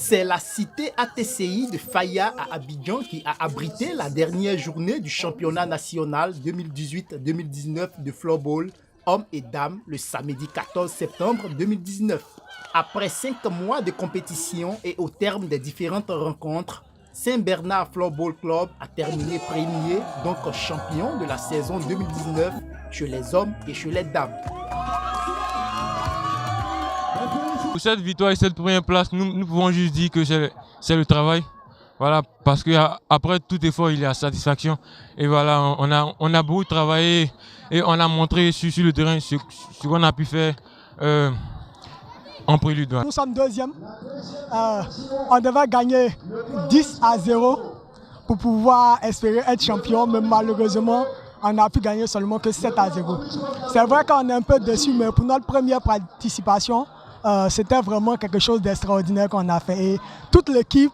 C'est la cité ATCI de Faya à Abidjan qui a abrité la dernière journée du championnat national 2018-2019 de floorball hommes et dames le samedi 14 septembre 2019. Après 5 mois de compétition et au terme des différentes rencontres, Saint-Bernard Floorball Club a terminé premier, donc champion de la saison 2019 chez les hommes et chez les dames. Pour cette victoire et cette première place, nous pouvons juste dire que c'est le travail. Voilà, parce qu'après tout effort, il y a satisfaction. Et voilà, on a beaucoup travaillé et on a montré sur le terrain ce qu'on a pu faire en prélude. Nous sommes deuxième. On devait gagner 10-0 pour pouvoir espérer être champion, mais malheureusement, on n'a pu gagner seulement que 7-0. C'est vrai qu'on est un peu déçus, mais pour notre première participation, c'était vraiment quelque chose d'extraordinaire qu'on a fait. Et toute l'équipe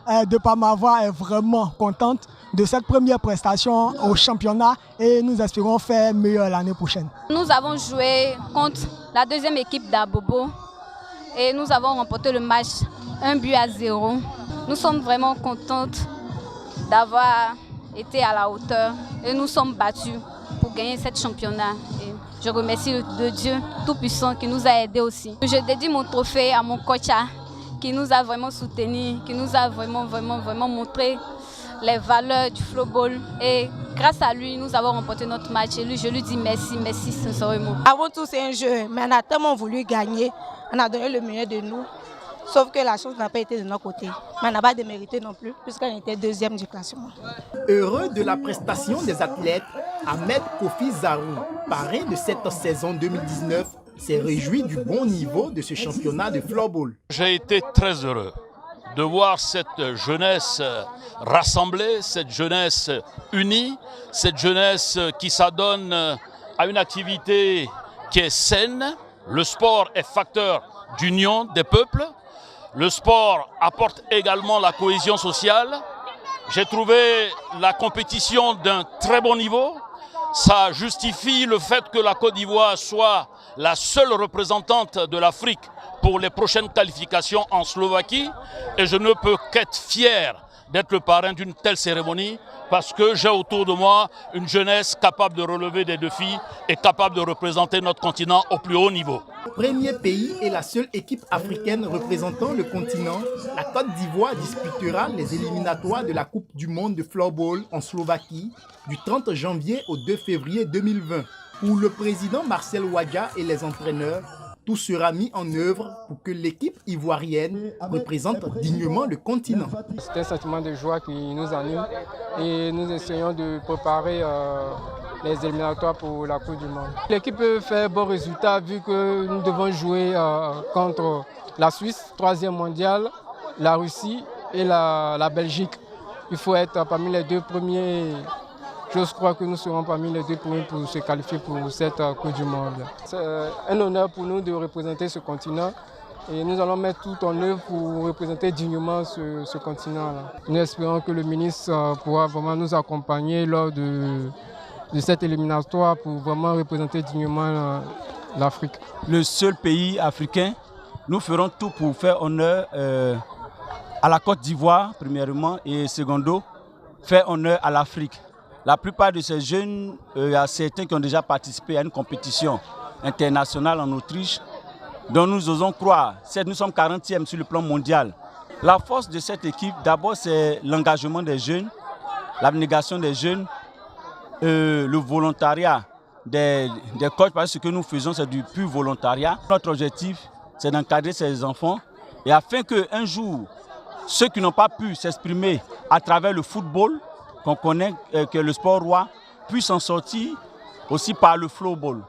de Pamavoie est vraiment contente de cette première prestation au championnat et nous espérons faire meilleur l'année prochaine. Nous avons joué contre la deuxième équipe d'Abobo et nous avons remporté le match 1-0. Nous sommes vraiment contentes d'avoir été à la hauteur et nous sommes battus pour gagner ce championnat. Et je remercie de Dieu Tout-Puissant qui nous a aidés aussi. Je dédie mon trophée à mon coach qui nous a vraiment soutenus, qui nous a vraiment montré les valeurs du floorball. Et grâce à lui, nous avons remporté notre match. Et lui, je lui dis merci sincèrement. Avant tout, c'est un jeu, mais on a tellement voulu gagner. On a donné le meilleur de nous. Sauf que la chance n'a pas été de notre côté. Mais on n'a pas démérité non plus, puisqu'on était deuxième du classement. Heureux de la prestation des athlètes, Ahmed Kofi Zarou, parrain de cette saison 2019, s'est réjoui du bon niveau de ce championnat de floorball. J'ai été très heureux de voir cette jeunesse rassemblée, cette jeunesse unie, cette jeunesse qui s'adonne à une activité qui est saine. Le sport est facteur d'union des peuples. Le sport apporte également la cohésion sociale. J'ai trouvé la compétition d'un très bon niveau. Ça justifie le fait que la Côte d'Ivoire soit la seule représentante de l'Afrique pour les prochaines qualifications en Slovaquie. Et je ne peux qu'être fier d'être le parrain d'une telle cérémonie parce que j'ai autour de moi une jeunesse capable de relever des défis et capable de représenter notre continent au plus haut niveau. Premier pays et la seule équipe africaine représentant le continent, la Côte d'Ivoire disputera les éliminatoires de la Coupe du monde de floorball en Slovaquie du 30 janvier au 2 février 2020. Pour le président Marcel Ouadja et les entraîneurs, tout sera mis en œuvre pour que l'équipe ivoirienne représente dignement le continent. C'est un sentiment de joie qui nous anime et nous essayons de préparer les éliminatoires pour la Coupe du Monde. L'équipe peut faire bon résultat vu que nous devons jouer contre la Suisse, 3e mondiale, la Russie et la Belgique. Il faut être parmi les 2 premiers. Je crois que nous serons parmi les 2 premiers pour se qualifier pour cette Coupe du Monde. C'est un honneur pour nous de représenter ce continent et nous allons mettre tout en œuvre pour représenter dignement ce continent-là. Nous espérons que le ministre pourra vraiment nous accompagner lors de cette éliminatoire pour vraiment représenter dignement l'Afrique. Le seul pays africain, nous ferons tout pour faire honneur à la Côte d'Ivoire, premièrement, et secondo, faire honneur à l'Afrique. La plupart de ces jeunes, il y a certains qui ont déjà participé à une compétition internationale en Autriche, dont nous osons croire, nous sommes 40e sur le plan mondial. La force de cette équipe, d'abord, c'est l'engagement des jeunes, l'abnégation des jeunes, le volontariat des coachs, parce que ce que nous faisons, c'est du pur volontariat. Notre objectif, c'est d'encadrer ces enfants, et afin qu'un jour, ceux qui n'ont pas pu s'exprimer à travers le football, qu'on connaît que le sport roi, puisse en sortir aussi par le floorball.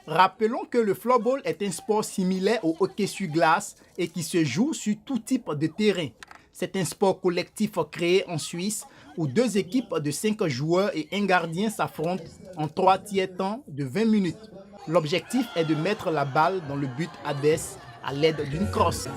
Rappelons que le floorball est un sport similaire au hockey sur glace et qui se joue sur tout type de terrain. C'est un sport collectif créé en Suisse où 2 équipes de 5 joueurs et un gardien s'affrontent en 3 tiers-temps de 20 minutes. L'objectif est de mettre la balle dans le but adverse à l'aide d'une crosse.